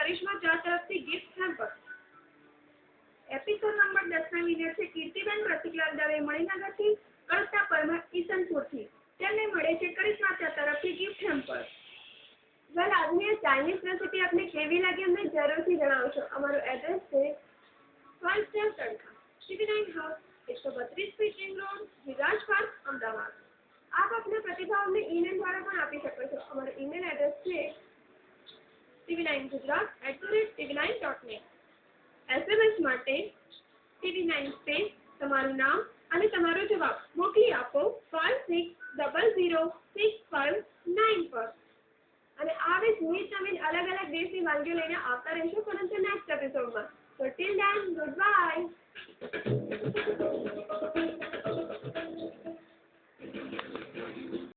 કરિશ્મા ચા તરફથી gift hamper. Episode number 10 ના વિનર છે કીર્તિબેન પ્રતિકલાલ દવે મણિનગરથી, કલ્પના પરમાર ઈસનપુરથી। તેમને મળે છે કરિશ્મા ચા તરફથી ગિફ્ટ હેમ્પર। વેલ, આજની આ ચાઇનીઝ રેસીપી આપને કેવી લાગી અમને જરૂરથી જણાવશો। અમારું એડ્રેસ છે 5 સ્ટાર તડકા, CV9 house, 132 fit ring road, Viraj park, Ahmedabad. આપ આપના પ્રતિભાવ અમને ઈમેલ દ્વારા પણ આપી શકો છો। અમારો ઈમેલ એડ્રેસ છે tv9gujarat@tv9.net। SMS માટે TV9 સ્પેસ તમારું નામ અને તમારો જવાબ મોકલી આપો 560065 પર। અને આવી જ નવીન અલગ અલગ દેશની વાનગીઓ લઈને આવતા રહીશું પરંતુ નેક્સ્ટ એપિસોડમાં। So till then, goodbye.